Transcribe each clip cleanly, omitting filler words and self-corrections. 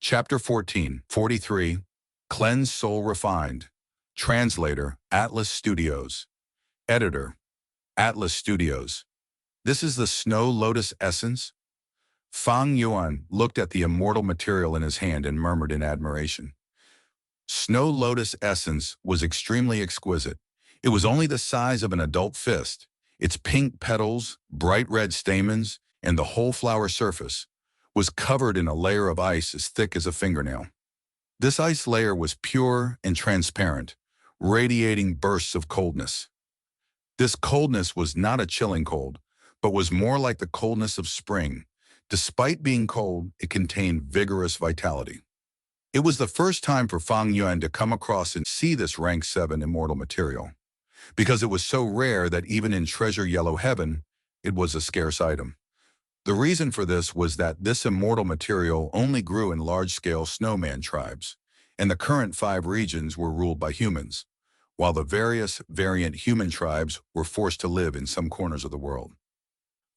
Chapter 14, 43, Cleanse Soul Refined. Translator, Atlas Studios. Editor, Atlas Studios. This is the Snow Lotus Essence? Fang Yuan looked at the immortal material in his hand and murmured in admiration. Snow Lotus Essence was extremely exquisite. It was only the size of an adult fist. Its pink petals, bright red stamens, and the whole flower surface was covered in a layer of ice as thick as a fingernail. This ice layer was pure and transparent, radiating bursts of coldness. This coldness was not a chilling cold, but was more like the coldness of spring. Despite being cold, it contained vigorous vitality. It was the first time for Fang Yuan to come across and see this rank 7 immortal material, because it was so rare that even in treasure yellow heaven, it was a scarce item. The reason for this was that this immortal material only grew in large-scale snowman tribes, and the current 5 regions were ruled by humans, while the various variant human tribes were forced to live in some corners of the world.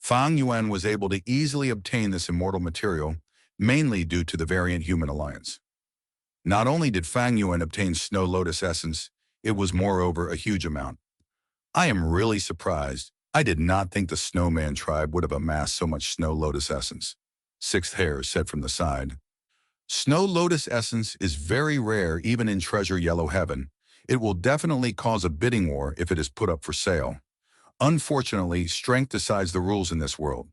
Fang Yuan was able to easily obtain this immortal material, mainly due to the variant human alliance. Not only did Fang Yuan obtain Snow Lotus Essence, it was moreover a huge amount. I am really surprised. I did not think the Snowman tribe would have amassed so much Snow Lotus Essence, Sixth Hare said from the side. Snow Lotus Essence is very rare even in treasure yellow heaven. It will definitely cause a bidding war if it is put up for sale. Unfortunately, strength decides the rules in this world.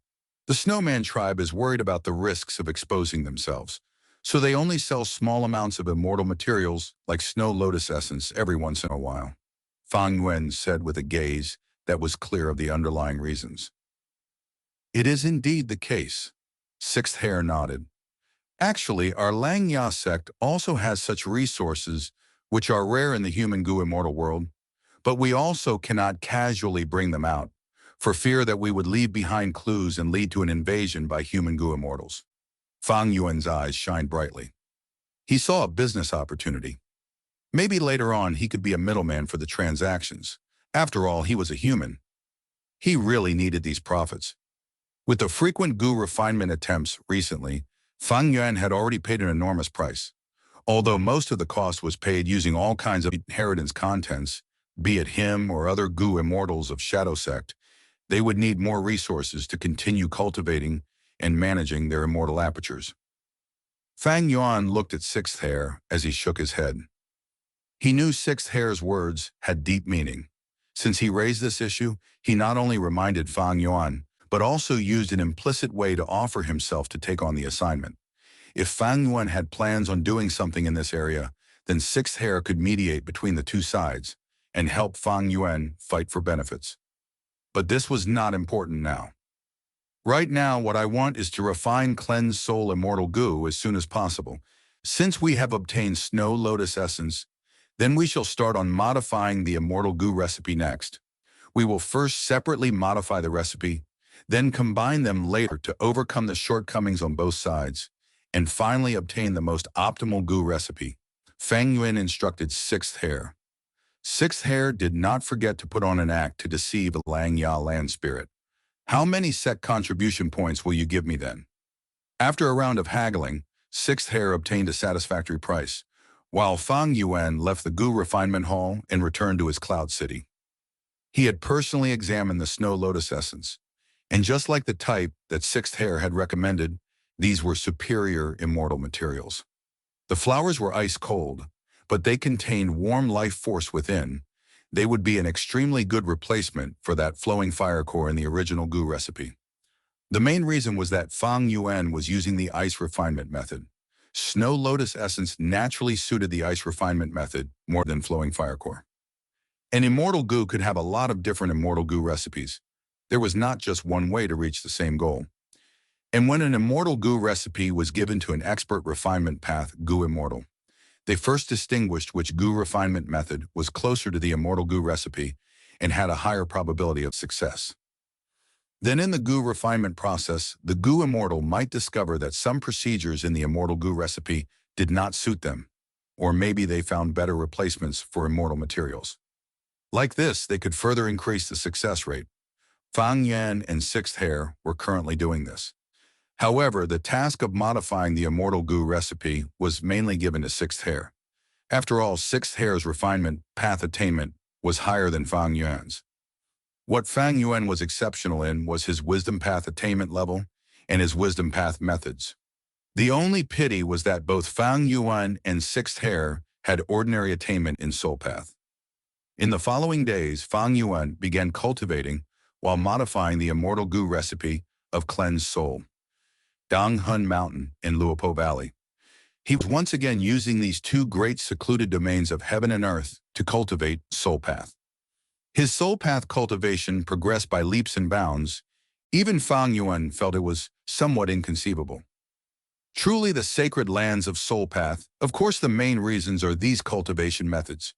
The Snowman tribe is worried about the risks of exposing themselves, so they only sell small amounts of immortal materials like Snow Lotus Essence every once in a while, Fang Yuan said with a gaze that was clear of the underlying reasons. It is indeed the case. Sixth Hare nodded. Actually, our Lang Ya sect also has such resources which are rare in the human goo immortal world, but we also cannot casually bring them out, for fear that we would leave behind clues and lead to an invasion by human goo immortals. Fang Yuan's eyes shined brightly. He saw a business opportunity. Maybe later on he could be a middleman for the transactions. After all, he was a human. He really needed these profits. With the frequent goo refinement attempts recently, Fang Yuan had already paid an enormous price. Although most of the cost was paid using all kinds of inheritance contents, be it him or other goo immortals of Shadow Sect, they would need more resources to continue cultivating and managing their immortal apertures. Fang Yuan looked at Sixth Hare as he shook his head. He knew Sixth Hare's words had deep meaning. Since he raised this issue, he not only reminded Fang Yuan, but also used an implicit way to offer himself to take on the assignment. If Fang Yuan had plans on doing something in this area, then Sixth Hare could mediate between the two sides and help Fang Yuan fight for benefits. But this was not important now. Right now, what I want is to refine Cleanse Soul Immortal Goo as soon as possible. Since we have obtained Snow Lotus Essence, then we shall start on modifying the Immortal Goo recipe next. We will first separately modify the recipe, then combine them later to overcome the shortcomings on both sides, and finally obtain the most optimal goo recipe, Fang Yuan instructed Sixth Hare. Sixth Hare did not forget to put on an act to deceive a Lang Ya land spirit. How many sect contribution points will you give me then? After a round of haggling, Sixth Hare obtained a satisfactory price, while Fang Yuan left the goo refinement hall and returned to his cloud city. He had personally examined the Snow Lotus Essence, and just like the type that Sixth Hare had recommended, these were superior immortal materials. The flowers were ice cold, but they contained warm life force within. They would be an extremely good replacement for that flowing fire core in the original goo recipe. The main reason was that Fang Yuan was using the ice refinement method. Snow Lotus Essence naturally suited the ice refinement method more than flowing fire core. An immortal goo could have a lot of different immortal goo recipes. There was not just one way to reach the same goal. And when an immortal goo recipe was given to an expert refinement path goo immortal, they first distinguished which goo refinement method was closer to the immortal goo recipe and had a higher probability of success. Then in the goo refinement process, the goo immortal might discover that some procedures in the immortal goo recipe did not suit them, or maybe they found better replacements for immortal materials. Like this, they could further increase the success rate. Fang Yuan and Sixth Hare were currently doing this. However, the task of modifying the immortal goo recipe was mainly given to Sixth Hair. After all, Sixth Hair's refinement path attainment was higher than Fang Yuan's. What Fang Yuan was exceptional in was his wisdom path attainment level and his wisdom path methods. The only pity was that both Fang Yuan and Sixth Hair had ordinary attainment in Soul Path. In the following days, Fang Yuan began cultivating while modifying the immortal goo recipe of cleansed soul. Dang Hun Mountain in Luopo Valley. He was once again using these two great secluded domains of heaven and earth to cultivate Soul Path. His Soul Path cultivation progressed by leaps and bounds. Even Fang Yuan felt it was somewhat inconceivable. Truly the sacred lands of Soul Path, of course the main reasons are these cultivation methods.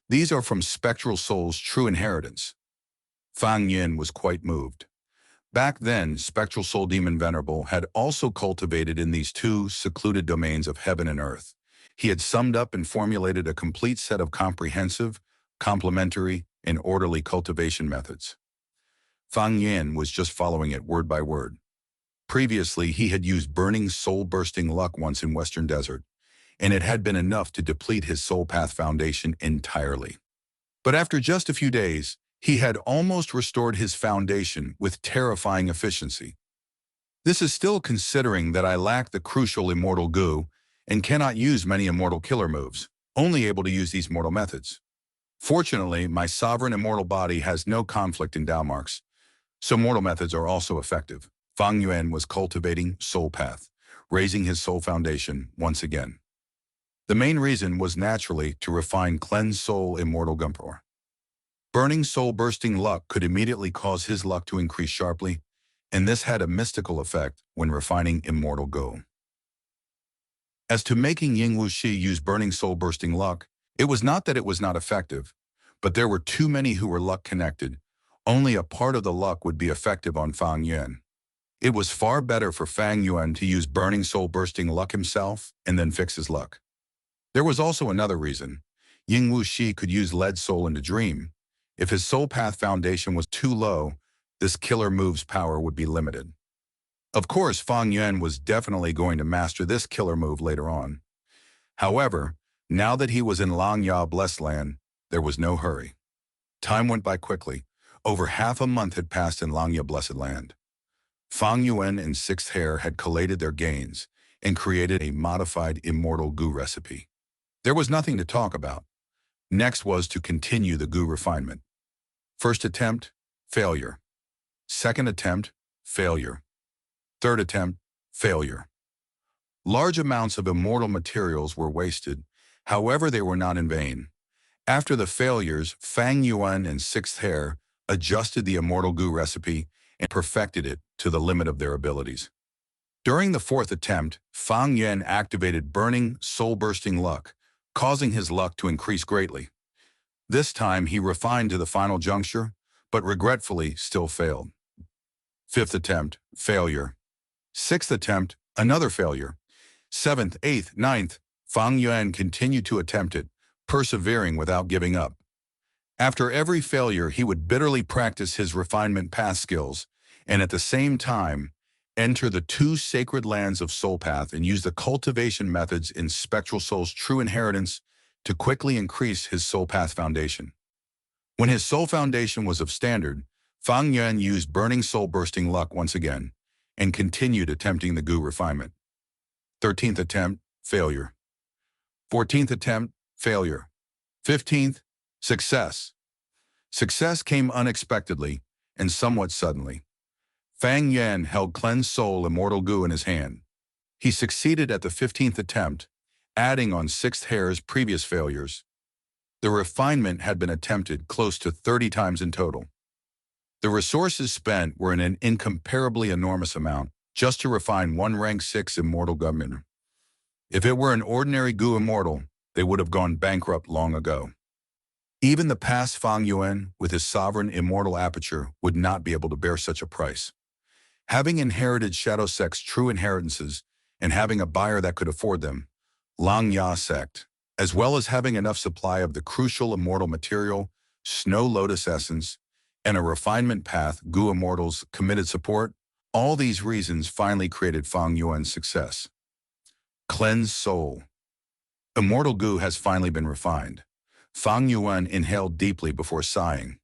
These are from spectral souls' true inheritance. Fang Yin was quite moved. Back then, Spectral Soul Demon Venerable had also cultivated in these two secluded domains of heaven and earth. He had summed up and formulated a complete set of comprehensive, complementary, and orderly cultivation methods. Fang Yin was just following it word by word. Previously, he had used burning soul-bursting luck once in Western Desert, and it had been enough to deplete his soul path foundation entirely. But after just a few days, he had almost restored his foundation with terrifying efficiency. This is still considering that I lack the crucial immortal goo and cannot use many immortal killer moves, only able to use these mortal methods. Fortunately, my sovereign immortal body has no conflict in Dao marks, so mortal methods are also effective. Fang Yuan was cultivating soul path, raising his soul foundation once again. The main reason was naturally to refine cleansed soul immortal gumpor. Burning soul-bursting luck could immediately cause his luck to increase sharply, and this had a mystical effect when refining immortal go. As to making Ying Wuxi use burning soul-bursting luck, it was not that it was not effective, but there were too many who were luck-connected. Only a part of the luck would be effective on Fang Yuan. It was far better for Fang Yuan to use burning soul-bursting luck himself and then fix his luck. There was also another reason. Ying Wuxi could use lead soul into dream. If his soul path foundation was too low, this killer move's power would be limited. Of course, Fang Yuan was definitely going to master this killer move later on. However, now that he was in Langya Blessed Land, there was no hurry. Time went by quickly. Over half a month had passed in Langya Blessed Land. Fang Yuan and Sixth Hair had collated their gains and created a modified immortal goo recipe. There was nothing to talk about. Next was to continue the goo refinement. First attempt, failure. Second attempt, failure. Third attempt, failure. Large amounts of immortal materials were wasted, however they were not in vain. After the failures, Fang Yuan and Sixth Hair adjusted the immortal goo recipe and perfected it to the limit of their abilities. During the fourth attempt, Fang Yuan activated burning, soul-bursting luck, causing his luck to increase greatly. This time he refined to the final juncture, but regretfully still failed. Fifth attempt, failure. Sixth attempt, another failure. Seventh, eighth, ninth, Fang Yuan continued to attempt it, persevering without giving up. After every failure, he would bitterly practice his refinement path skills, and at the same time, enter the two sacred lands of Soul Path and use the cultivation methods in Spectral Soul's true inheritance to quickly increase his Soul Path foundation. When his soul foundation was of standard, Fang Yuan used burning soul-bursting luck once again and continued attempting the goo refinement. 13th attempt, failure. 14th attempt, failure. 15th, success. Success came unexpectedly and somewhat suddenly. Fang Yuan held cleansed soul immortal goo in his hand. He succeeded at the 15th attempt, adding on Sixth Hair's previous failures. The refinement had been attempted close to 30 times in total. The resources spent were in an incomparably enormous amount just to refine one rank 6 immortal government. If it were an ordinary goo immortal, they would have gone bankrupt long ago. Even the past Fang Yuan, with his sovereign immortal aperture, would not be able to bear such a price. Having inherited Shadow Sect's true inheritances and having a buyer that could afford them, Langya Sect, as well as having enough supply of the crucial immortal material, Snow Lotus Essence, and a refinement path Goo Immortals committed support, All these reasons finally created Fang Yuan's success. Cleanse soul. Immortal goo has finally been refined. Fang Yuan inhaled deeply before sighing.